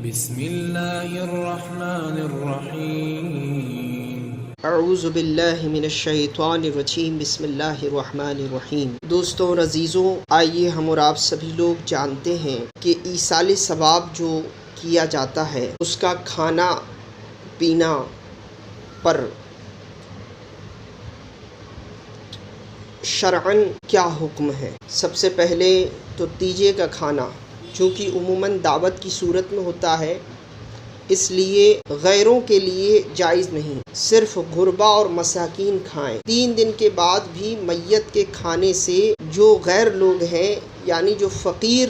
بسم اللہ الرحمن الرحیم۔ اعوذ باللہ من الشیطان الرجیم، بسم اللہ الرحمن الرحیم۔ دوستوں اور عزیزوں، آئیے ہم اور آپ سبھی لوگ جانتے ہیں کہ ایصال ثواب جو کیا جاتا ہے اس کا کھانا پینا پر شرعاً کیا حکم ہے۔ سب سے پہلے تو تیجے کا کھانا جو کہ عموماً دعوت کی صورت میں ہوتا ہے، اس لیے غیروں کے لیے جائز نہیں، صرف غربا اور مساکین کھائیں۔ 3 دن کے بعد بھی میت کے کھانے سے جو غیر لوگ ہیں یعنی جو فقیر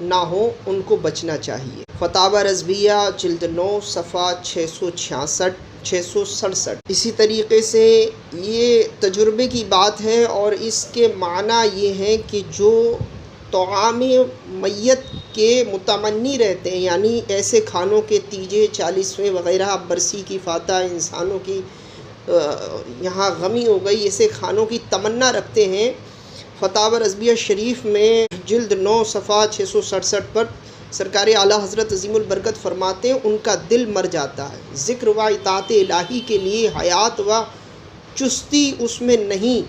نہ ہوں ان کو بچنا چاہیے۔ فتاوی رضویہ جلد 9 صفحہ 667۔ اسی طریقے سے یہ تجربے کی بات ہے اور اس کے معنی یہ ہیں کہ جو طعام میت کے متمنی رہتے ہیں، یعنی ایسے کھانوں کے تیجے 40ویں وغیرہ، برسی کی فاتح، انسانوں کی یہاں غمی ہو گئی، ایسے کھانوں کی تمنا رکھتے ہیں، فتاوی رضویہ شریف میں جلد 9 صفحہ 667 پر سرکار اعلیٰ حضرت عظیم البرکت فرماتے ہیں ان کا دل مر جاتا ہے۔ ذکر و اطاعت الہی کے لیے حیات و چستی اس میں نہیں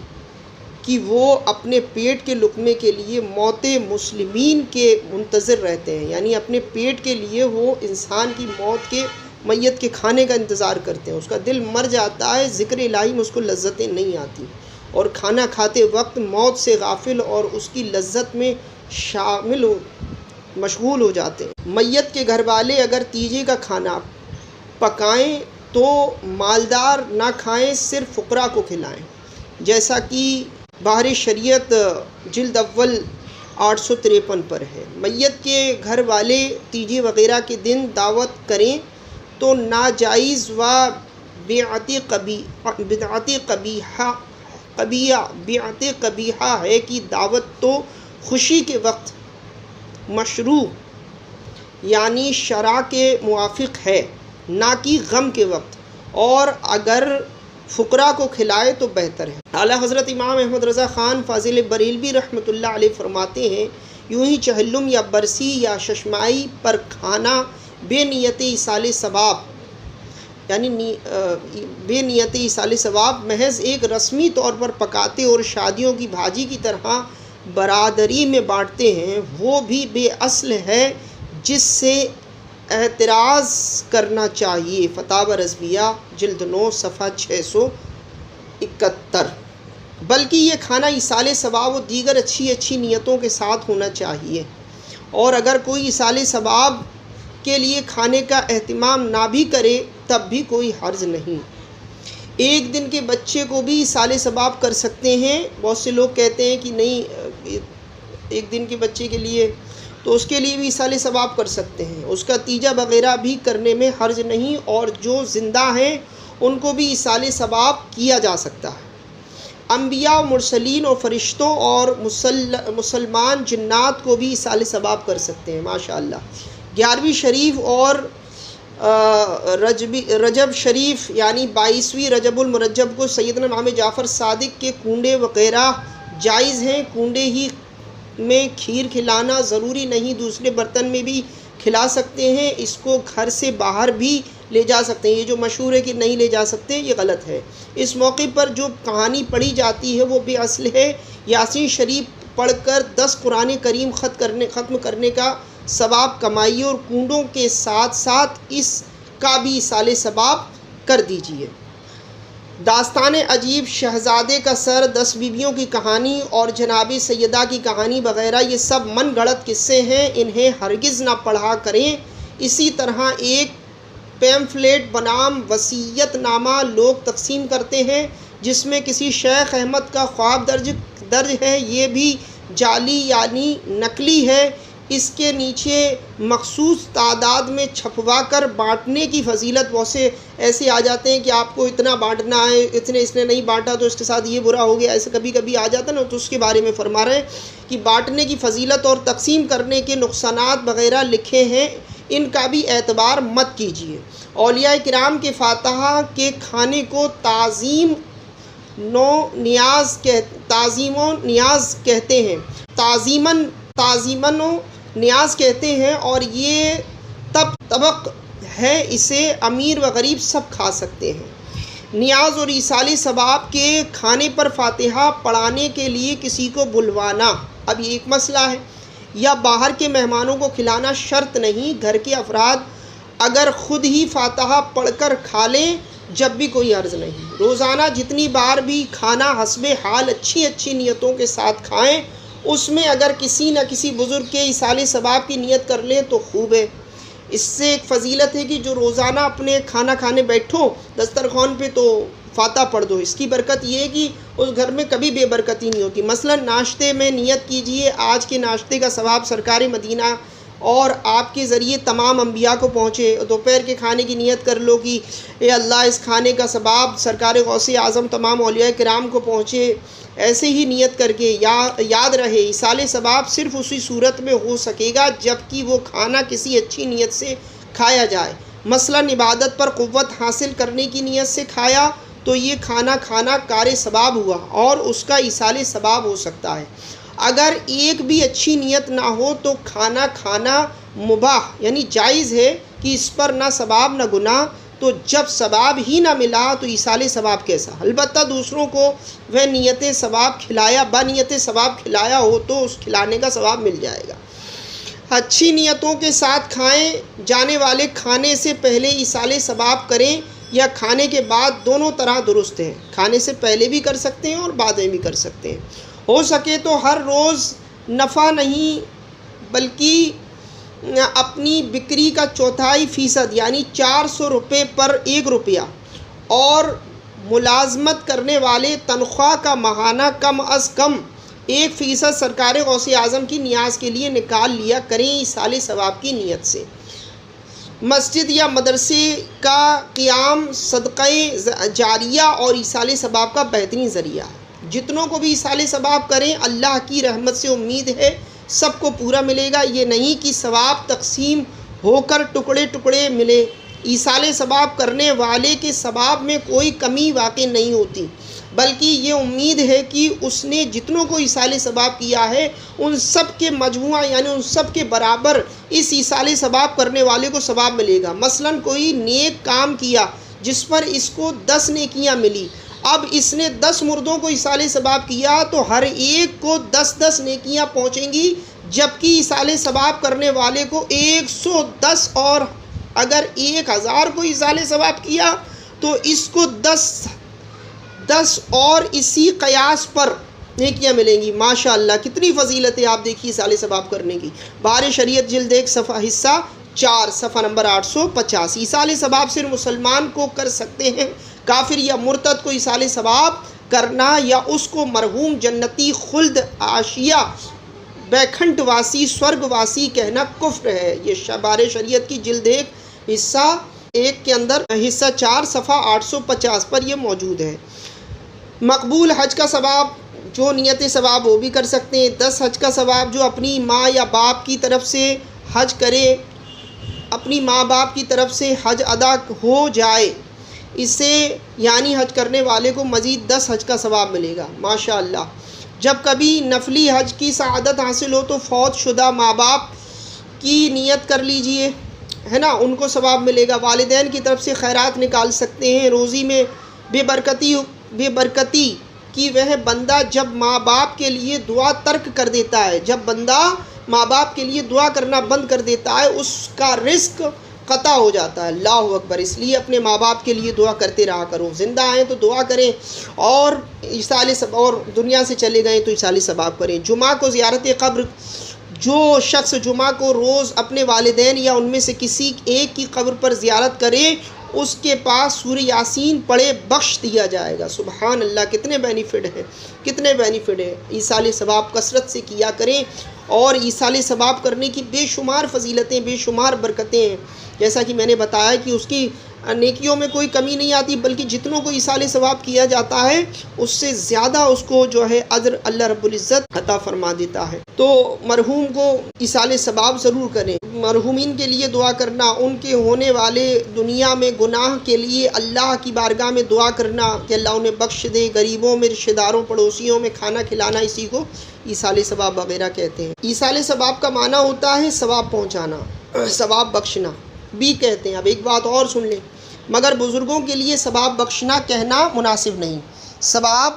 کہ وہ اپنے پیٹ کے لقمے کے لیے موت مسلمین کے منتظر رہتے ہیں، یعنی اپنے پیٹ کے لیے وہ انسان کی موت کے میت کے کھانے کا انتظار کرتے ہیں۔ اس کا دل مر جاتا ہے، ذکر الہی میں اس کو لذتیں نہیں آتی اور کھانا کھاتے وقت موت سے غافل اور اس کی لذت میں مشغول ہو جاتے ہیں۔ میت کے گھر والے اگر تیجے کا کھانا پکائیں تو مالدار نہ کھائیں، صرف فقراء کو کھلائیں، جیسا کہ بحر شریعت جلد اول 853 پر ہے۔ میت کے گھر والے تیجے وغیرہ کے دن دعوت کریں تو ناجائز و بدعت قبیحہ ہے کہ دعوت تو خوشی کے وقت مشروع یعنی شرع کے موافق ہے، نہ کہ غم کے وقت، اور اگر فقراء کو کھلائے تو بہتر ہے۔ اعلیٰ حضرت امام احمد رضا خان فاضل بریلوی رحمۃ اللہ علیہ فرماتے ہیں، یوں ہی چہلم یا برسی یا ششمائی پر کھانا بے نیت ایصال ثواب، یعنی بے نیت ایصال ثواب محض ایک رسمی طور پر پکاتے اور شادیوں کی بھاجی کی طرح برادری میں بانٹتے ہیں، وہ بھی بے اصل ہے جس سے اعتراض کرنا چاہیے۔ فتاوی رضویہ جلد 9 صفحہ 671۔ بلکہ یہ کھانا ایصال ثواب و دیگر اچھی نیتوں کے ساتھ ہونا چاہیے، اور اگر کوئی ایصال ثواب کے لیے کھانے کا اہتمام نہ بھی کرے تب بھی کوئی حرج نہیں۔ 1 دن کے بچے کو بھی ایصال ثواب کر سکتے ہیں۔ بہت سے لوگ کہتے ہیں کہ نہیں 1 دن کے بچے کے لیے تو اس کے لیے بھی ایصال ثواب کر سکتے ہیں، اس کا تیجا وغیرہ بھی کرنے میں حرج نہیں، اور جو زندہ ہیں ان کو بھی ایصال ثواب کیا جا سکتا ہے۔ انبیاء و مرسلین اور فرشتوں اور مسلمان جنات کو بھی ایصال ثواب کر سکتے ہیں، ماشاءاللہ۔ 11ویں شریف اور رجب شریف یعنی 22ویں رجب المرجب کو سیدنا امام جعفر صادق کے کنڈے وغیرہ جائز ہیں۔ کنڈے ہی میں کھیر کھلانا ضروری نہیں، دوسرے برتن میں بھی کھلا سکتے ہیں، اس کو گھر سے باہر بھی لے جا سکتے ہیں۔ یہ جو مشہور ہے کہ نہیں لے جا سکتے، یہ غلط ہے۔ اس موقع پر جو کہانی پڑھی جاتی ہے وہ بے اصل ہے۔ یاسین شریف پڑھ کر 10 قرآن کریم ختم کرنے کا ثواب کمائیے، اور کنڈوں کے ساتھ ساتھ اس کا بھی ایصال ثواب کر دیجیے۔ داستان عجیب، شہزادے کا سر، 10 بیویوں کی کہانی اور جناب سیدہ کی کہانی وغیرہ یہ سب من گھڑت قصے ہیں، انہیں ہرگز نہ پڑھا کریں۔ اسی طرح ایک پیمفلیٹ بنام وصیت نامہ لوگ تقسیم کرتے ہیں جس میں کسی شیخ احمد کا خواب درج ہے، یہ بھی جعلی یعنی نقلی ہے۔ اس کے نیچے مخصوص تعداد میں چھپوا کر بانٹنے کی فضیلت، بہت سے ایسے آ جاتے ہیں کہ آپ کو اتنا بانٹنا ہے، اس نے نہیں بانٹا تو اس کے ساتھ یہ برا ہو گیا، ایسے کبھی آ جاتا ہے نا، تو اس کے بارے میں فرما رہے ہیں کہ بانٹنے کی فضیلت اور تقسیم کرنے کے نقصانات وغیرہ لکھے ہیں، ان کا بھی اعتبار مت کیجیے۔ اولیاء کرام کے فاتحہ کے کھانے کو تعظیم و نیاز کہتے ہیں، تعظیماً و نیاز کہتے ہیں، اور یہ تب مرتبق ہے، اسے امیر و غریب سب کھا سکتے ہیں۔ نیاز اور ایصال ثواب کے کھانے پر فاتحہ پڑھانے کے لیے کسی کو بلوانا، اب یہ ایک مسئلہ ہے، یا باہر کے مہمانوں کو کھلانا شرط نہیں، گھر کے افراد اگر خود ہی فاتحہ پڑھ کر کھا لیں جب بھی کوئی عرض نہیں۔ روزانہ جتنی بار بھی کھانا حسب حال اچھی نیتوں کے ساتھ کھائیں، اس میں اگر کسی نہ کسی بزرگ کے ایصال ثواب کی نیت کر لیں تو خوب ہے۔ اس سے ایک فضیلت ہے کہ جو روزانہ اپنے کھانا کھانے بیٹھو دسترخوان پہ تو فاتحہ پڑھ دو، اس کی برکت یہ ہے کہ اس گھر میں کبھی بے برکتی نہیں ہوتی۔ مثلا ناشتے میں نیت کیجئے آج کے ناشتے کا ثواب سرکار مدینہ اور آپ کے ذریعے تمام انبیاء کو پہنچے۔ دوپہر کے کھانے کی نیت کر لو کہ اے اللہ اس کھانے کا ثواب سرکار غوث اعظم تمام اولیاء کرام کو پہنچے، ایسے ہی نیت کر کے یاد رہے ایصال ثواب صرف اسی صورت میں ہو سکے گا جب کہ وہ کھانا کسی اچھی نیت سے کھایا جائے۔ مثلا عبادت پر قوت حاصل کرنے کی نیت سے کھایا تو یہ کھانا کار ثواب ہوا اور اس کا ایصال ثواب ہو سکتا ہے۔ اگر ایک بھی اچھی نیت نہ ہو تو کھانا مباح یعنی جائز ہے کہ اس پر نہ ثواب نہ گناہ، تو جب ثواب ہی نہ ملا تو ایصال ثواب کیسا؟ البتہ دوسروں کو وہ نیت ثواب کھلایا بنیت ثواب کھلایا ہو تو اس کھلانے کا ثواب مل جائے گا۔ اچھی نیتوں کے ساتھ کھائے جانے والے کھانے سے پہلے ایصال ثواب کریں یا کھانے کے بعد، دونوں طرح درست ہیں۔ کھانے سے پہلے بھی کر سکتے ہیں اور بعد میں بھی کر سکتے ہیں۔ ہو سکے تو ہر روز نفع نہیں بلکہ اپنی بکری کا 1/4% یعنی 400 روپے پر 1 روپیہ اور ملازمت کرنے والے تنخواہ کا ماہانہ کم از کم 1% سرکار غوث اعظم کی نیاز کے لیے نکال لیا کریں ایصال ثواب کی نیت سے۔ مسجد یا مدرسے کا قیام صدقہ جاریہ اور ایصال ثواب کا بہترین ذریعہ ہے۔ جتنوں کو بھی ایصال ثواب کریں اللہ کی رحمت سے امید ہے سب کو پورا ملے گا، یہ نہیں کہ ثواب تقسیم ہو کر ٹکڑے ملے۔ ایصال ثواب کرنے والے کے ثواب میں کوئی کمی واقع نہیں ہوتی، بلکہ یہ امید ہے کہ اس نے جتنوں کو ایصال ثواب کیا ہے ان سب کے مجموعہ یعنی ان سب کے برابر اس ایصال ثواب کرنے والے کو ثواب ملے گا۔ مثلا کوئی نیک کام کیا جس پر اس کو 10 نیکیاں ملی، اب اس نے 10 مردوں کو ایصال ثواب کیا تو ہر ایک کو 10 نیکیاں پہنچیں گی، جبکہ ایصال ثواب کرنے والے کو 110، اور اگر 1000 کو ایصال ثواب کیا تو اس کو 10 اور اسی قیاس پر نیکیاں ملیں گی۔ ماشاءاللہ کتنی فضیلت ہے، آپ دیکھیے ایصال ثواب کرنے کی۔ بار شریعت جلد 1 صفحہ حصہ 4 صفحہ نمبر 850۔ ایصال ثواب صرف مسلمان کو کر سکتے ہیں، کافر یا مرتد کو ایصال ثواب کرنا یا اس کو مرحوم جنتی خلد عاشیہ بیکھنٹ واسی سورگ واسی کہنا کفر ہے۔ یہ بار شریعت کی جلد 1 حصہ 1 کے اندر حصہ 4 صفحہ 850 پر یہ موجود ہے۔ مقبول حج کا ثواب جو نیت ثواب وہ بھی کر سکتے ہیں۔ 10 حج کا ثواب جو اپنی ماں یا باپ کی طرف سے حج کرے، اپنی ماں باپ کی طرف سے حج ادا ہو جائے، اس سے یعنی حج کرنے والے کو مزید 10 حج کا ثواب ملے گا۔ ماشاءاللہ جب کبھی نفلی حج کی سعادت حاصل ہو تو فوت شدہ ماں باپ کی نیت کر لیجئے، ہے نا، ان کو ثواب ملے گا۔ والدین کی طرف سے خیرات نکال سکتے ہیں۔ روزی میں بے برکتی کہ وہ بندہ جب ماں باپ کے لیے دعا ترک کر دیتا ہے، جب بندہ ماں باپ کے لیے دعا کرنا بند کر دیتا ہے اس کا رزق قطع ہو جاتا ہے۔ اللہ اکبر، اس لیے اپنے ماں باپ کے لیے دعا کرتے رہا کرو، زندہ ہیں تو دعا کریں اور اور دنیا سے چلے گئے تو ایصال ثواب کریں۔ جمعہ کو زیارت قبر، جو شخص جمعہ کو روز اپنے والدین یا ان میں سے کسی ایک کی قبر پر زیارت کرے اس کے پاس سورہ یاسین پڑھے بخش دیا جائے گا۔ سبحان اللہ، کتنے بینیفٹ ہیں۔ ایصال ثواب کثرت سے کیا کریں اور ایصال ثواب کرنے کی بے شمار فضیلتیں، بے شمار برکتیں ہیں، جیسا کہ میں نے بتایا کہ اس کی نیکیوں میں کوئی کمی نہیں آتی، بلکہ جتنوں کو ایصال ثواب کیا جاتا ہے اس سے زیادہ اس کو جو ہے اجر اللہ رب العزت عطا فرما دیتا ہے۔ تو مرحوم کو ایصال ثواب ضرور کریں۔ مرحومین کے لیے دعا کرنا، ان کے ہونے والے دنیا میں گناہ کے لیے اللہ کی بارگاہ میں دعا کرنا کہ اللہ انہیں بخش دے، غریبوں میں، رشتہ داروں، پڑوسیوں میں کھانا کھلانا، اسی کو ایصال ثواب وغیرہ کہتے ہیں۔ ایصال ثواب کا معنی ہوتا ہے ثواب پہنچانا، ثواب بخشنا۔ بھی کہتے ہیں۔ اب ایک بات اور سن لیں، مگر بزرگوں کے لیے ثواب بخشنا کہنا مناسب نہیں، ثواب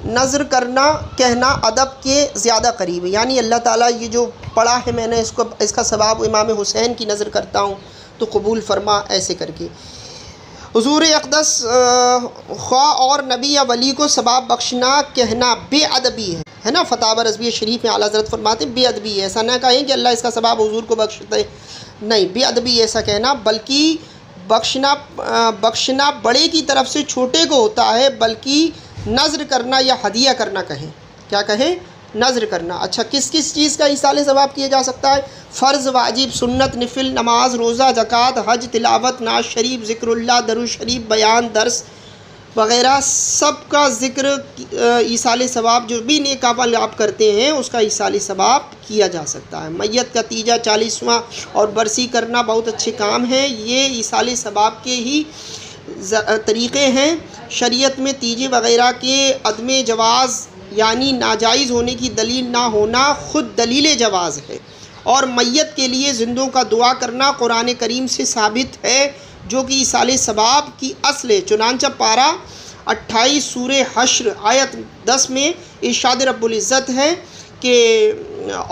نظر کرنا کہنا ادب کے زیادہ قریب ہے، یعنی اللہ تعالیٰ یہ جو پڑھا ہے میں نے اس کا ثواب امام حسین کی نظر کرتا ہوں تو قبول فرما، ایسے کر کے حضور اقدس خواہ اور نبی یا ولی کو ثواب بخشنا کہنا بے ادبی ہے نا۔ فتاوی رضویہ شریف میں اعلیٰ حضرت فرماتے ہیں بے ادبی ہے، ایسا نہ کہیں کہ اللہ اس کا ثواب حضور کو بخشتے، نہیں، بے ادبی ایسا کہنا، بلکہ بخشنا بڑے کی طرف سے چھوٹے کو ہوتا ہے، بلکہ نذر کرنا یا ہدیہ کرنا کہیں، کیا کہیں؟ نذر کرنا۔ اچھا، کس کس چیز کا ایصال ثواب کیا جا سکتا ہے؟ فرض، واجب، سنت، نفل، نماز، روزہ، زکوٰۃ، حج، تلاوت، نعت شریف، ذکر اللہ، درود شریف، بیان، درس وغیرہ سب کا ذکر ایصال ثواب جو بھی نیک اعمال آپ کرتے ہیں اس کا ایصال ثواب کیا جا سکتا ہے۔ میت کا تیجہ، 40واں اور برسی کرنا بہت اچھے کام ہیں، یہ ایصال ثواب کے ہی طریقے ہیں۔ شریعت میں تیجے وغیرہ کے عدم جواز یعنی ناجائز ہونے کی دلیل نہ ہونا خود دلیل جواز ہے، اور میت کے لیے زندوں کا دعا کرنا قرآن کریم سے ثابت ہے جو کہ ایصال ثواب کی اصل ہے۔ چنانچہ پارہ 28 سورہ حشر آیت 10 میں ارشاد رب العزت ہے کہ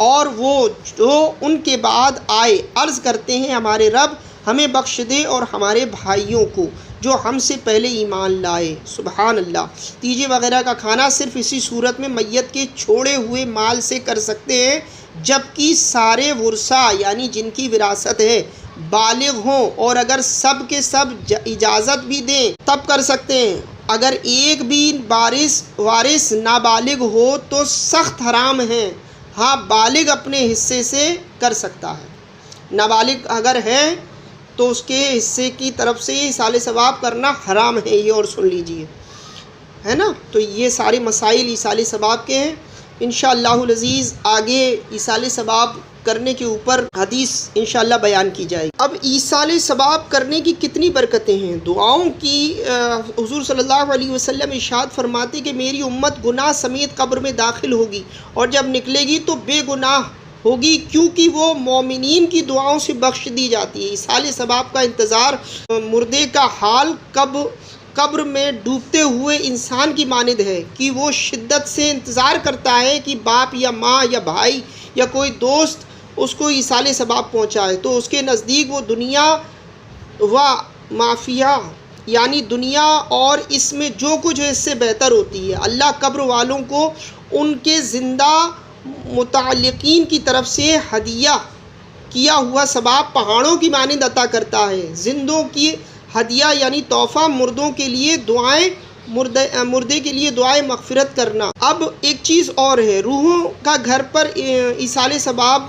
اور وہ جو ان کے بعد آئے عرض کرتے ہیں ہمارے رب ہمیں بخش دے اور ہمارے بھائیوں کو جو ہم سے پہلے ایمان لائے۔ سبحان اللہ۔ تیجے وغیرہ کا کھانا صرف اسی صورت میں میت کے چھوڑے ہوئے مال سے کر سکتے ہیں جبکہ سارے ورثہ یعنی جن کی وراثت ہے بالغ ہوں، اور اگر سب کے سب اجازت بھی دیں تب کر سکتے ہیں۔ اگر ایک بھی وارث نابالغ ہو تو سخت حرام ہے، ہاں بالغ اپنے حصے سے کر سکتا ہے، نابالغ اگر ہے تو اس کے حصے کی طرف سے ایصال ثواب کرنا حرام ہے، یہ اور سن لیجئے، ہے نا۔ تو یہ سارے مسائل ایصال ثواب کے ہیں۔ انشاءاللہ العزیز آگے ایصال ثواب کرنے کے اوپر حدیث انشاءاللہ بیان کی جائے گی۔ اب ایصال ثواب کرنے کی کتنی برکتیں ہیں، دعاؤں کی۔ حضور صلی اللہ علیہ وسلم ارشاد فرماتے کہ میری امت گناہ سمیت قبر میں داخل ہوگی اور جب نکلے گی تو بے گناہ ہوگی کیونکہ وہ مومنین کی دعاؤں سے بخش دی جاتی ہے۔ ایصال ثواب کا انتظار مردے کا حال قبر میں ڈوبتے ہوئے انسان کی مانند ہے کہ وہ شدت سے انتظار کرتا ہے کہ باپ یا ماں یا بھائی یا کوئی دوست اس کو ایصال ثواب پہنچائے، تو اس کے نزدیک وہ دنیا و معافیہ یعنی دنیا اور اس میں جو کچھ ہے اس سے بہتر ہوتی ہے۔ اللہ قبر والوں کو ان کے زندہ متعلقین کی طرف سے ہدیہ کیا ہوا ثواب پہاڑوں کی مانند عطا کرتا ہے۔ زندوں کی ہدیہ یعنی تحفہ، مردوں کے لیے دعائیں مردے کے لیے دعائیں مغفرت کرنا۔ اب ایک چیز اور ہے، روحوں کا گھر پر ایصال ثواب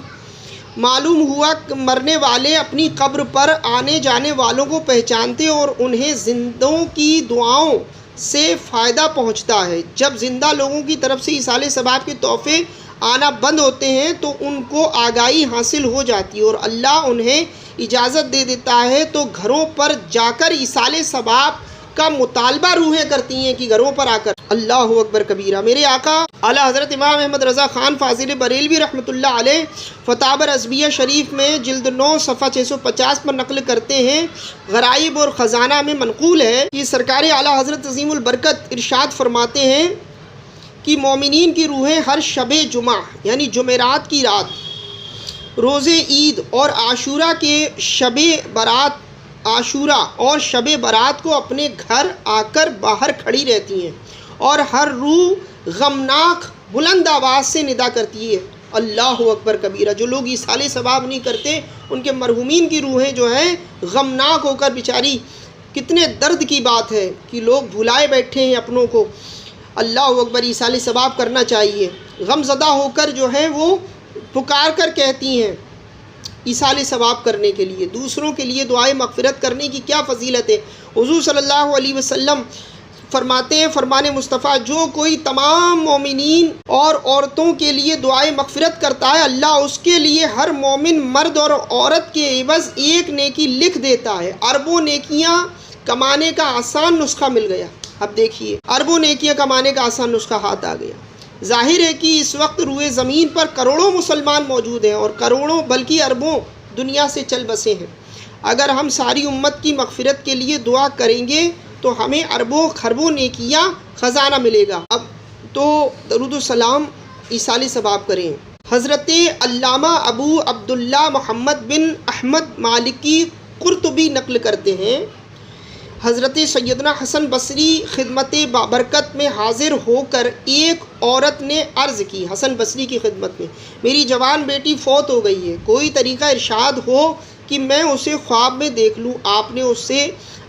معلوم ہوا کہ مرنے والے اپنی قبر پر آنے جانے والوں کو پہچانتے اور انہیں زندوں کی دعاؤں سے فائدہ پہنچتا ہے۔ جب زندہ لوگوں کی طرف سے ایصال ثواب کے تحفے آنا بند ہوتے ہیں تو ان کو آگاہی حاصل ہو جاتی ہے اور اللہ انہیں اجازت دے دیتا ہے تو گھروں پر جا کر ایصال ثواب کا مطالبہ روحیں کرتی ہیں کہ گھروں پر آ کر اللہ اکبر کبیرہ۔ میرے آقا اعلیٰ حضرت امام احمد رضا خان فاضل بریلوی رحمۃ اللہ علیہ فتاوی رضویہ شریف میں جلد 9 صفحہ 650 پر نقل کرتے ہیں، غرائب اور خزانہ میں منقول ہے کہ سرکار اعلیٰ حضرت عظیم البرکت ارشاد فرماتے ہیں کہ مومنین کی روحیں ہر شب جمعہ یعنی جمعرات کی رات، روز عید اور عاشورہ کے شب برات شب برات کو اپنے گھر آ کر باہر کھڑی رہتی ہیں اور ہر روح غمناک بلند آواز سے ندا کرتی ہے اللہ اکبر کبیرہ۔ جو لوگ ایصال ثواب نہیں کرتے ان کے مرحومین کی روحیں جو ہیں غمناک ہو کر بیچاری، کتنے درد کی بات ہے کہ لوگ بھلائے بیٹھے ہیں اپنوں کو۔ اللہ اکبر، ایصال ثواب کرنا چاہیے۔ غم زدہ ہو کر جو ہے وہ پکار کر کہتی ہیں ایصال ثواب کرنے کے لیے، دوسروں کے لیے دعائیں مغفرت کرنے کی کیا فضیلت ہے۔ حضور صلی اللہ علیہ وسلم فرماتے ہیں، فرمان مصطفیٰ، جو کوئی تمام مومنین اور عورتوں کے لیے دعائیں مغفرت کرتا ہے اللہ اس کے لیے ہر مومن مرد اور عورت کے عوض ایک نیکی لکھ دیتا ہے۔ اربوں نیکیاں کمانے کا آسان نسخہ مل گیا۔ اب دیکھیے، اربوں نیکیاں کمانے کا آسان نسخہ ہاتھ آ گیا۔ ظاہر ہے کہ اس وقت روئے زمین پر کروڑوں مسلمان موجود ہیں اور کروڑوں بلکہ اربوں دنیا سے چل بسے ہیں۔ اگر ہم ساری امت کی مغفرت کے لیے دعا کریں گے تو ہمیں اربوں خربوں نیکیاں خزانہ ملے گا۔ اب تو درود و سلام ایصال ثواب کریں۔ حضرت علامہ ابو عبداللہ محمد بن احمد مالکی قرطبی نقل کرتے ہیں، حضرت سیدنا حسن بصری خدمت بابرکت میں حاضر ہو کر ایک عورت نے عرض کی حسن بصری کی خدمت میں، میری جوان بیٹی فوت ہو گئی ہے، کوئی طریقہ ارشاد ہو کہ میں اسے خواب میں دیکھ لوں۔ آپ نے اس سے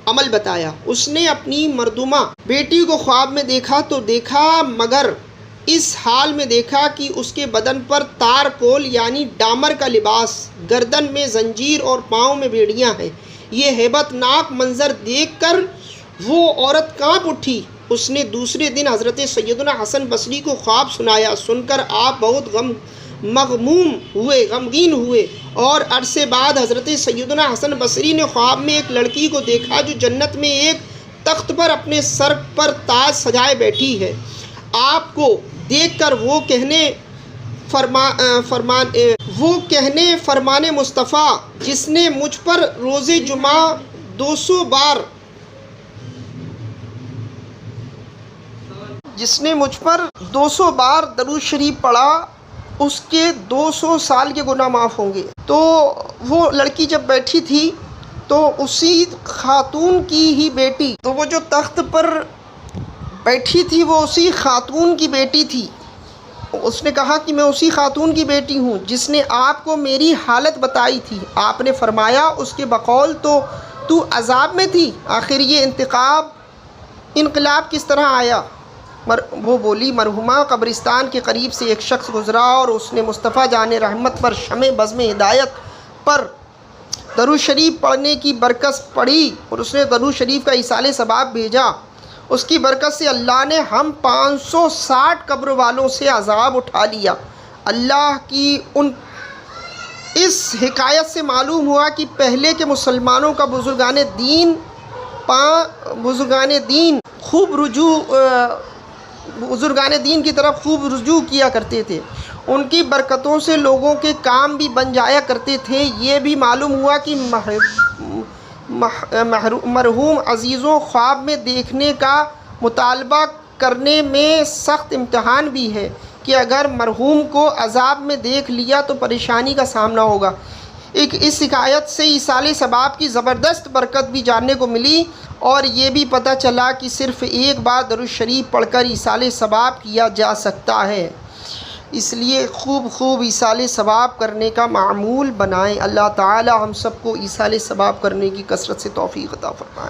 عمل بتایا۔ اس نے اپنی مردمہ بیٹی کو خواب میں دیکھا تو دیکھا، مگر اس حال میں دیکھا کہ اس کے بدن پر تار کول یعنی ڈامر کا لباس، گردن میں زنجیر اور پاؤں میں بیڑیاں ہیں۔ یہ ہیبت ناک منظر دیکھ کر وہ عورت کانپ اٹھی۔ اس نے دوسرے دن حضرت سیدنا حسن بصری کو خواب سنایا۔ سن کر آپ بہت غمگین ہوئے اور عرصے بعد حضرت سیدنا حسن بصری نے خواب میں ایک لڑکی کو دیکھا جو جنت میں ایک تخت پر اپنے سر پر تاج سجائے بیٹھی ہے۔ آپ کو دیکھ کر وہ کہنے فرمان مصطفیٰ جس نے مجھ پر روز جمعہ 200 بار درود شریف پڑھا اس کے 200 سال کے گناہ معاف ہوں گے۔ تو وہ لڑکی جب بیٹھی تھی تو اسی خاتون کی ہی بیٹی، تو وہ جو تخت پر بیٹھی تھی وہ اسی خاتون کی بیٹی تھی۔ اس نے کہا کہ میں اسی خاتون کی بیٹی ہوں جس نے آپ کو میری حالت بتائی تھی۔ آپ نے فرمایا اس کے بقول تو عذاب میں تھی، آخر یہ انقلاب کس طرح آیا؟ وہ بولی، مرحومہ قبرستان کے قریب سے ایک شخص گزرا اور اس نے مصطفیٰ جان رحمت پر شمع بزم ہدایت پر درود شریف پڑھنے کی برکت پڑھی اور اس نے درود شریف کا ایصال ثواب بھیجا۔ اس کی برکت سے اللہ نے ہم 560 قبر والوں سے عذاب اٹھا لیا۔ اللہ کی اس حکایت سے معلوم ہوا کہ پہلے کے مسلمانوں کا بزرگان دین کی طرف خوب رجوع کیا کرتے تھے، ان کی برکتوں سے لوگوں کے کام بھی بن جایا کرتے تھے۔ یہ بھی معلوم ہوا کہ مرحوم عزیزوں خواب میں دیکھنے کا مطالبہ کرنے میں سخت امتحان بھی ہے کہ اگر مرحوم کو عذاب میں دیکھ لیا تو پریشانی کا سامنا ہوگا۔ اس حکایت سے ایصال ثواب کی زبردست برکت بھی جاننے کو ملی اور یہ بھی پتہ چلا کہ صرف ایک بار درود شریف پڑھ کر ایصال ثواب کیا جا سکتا ہے۔ اس لیے خوب ایصال ثواب کرنے کا معمول بنائیں۔ اللہ تعالی ہم سب کو ایصال ثواب کرنے کی کثرت سے توفیق عطا فرمائے۔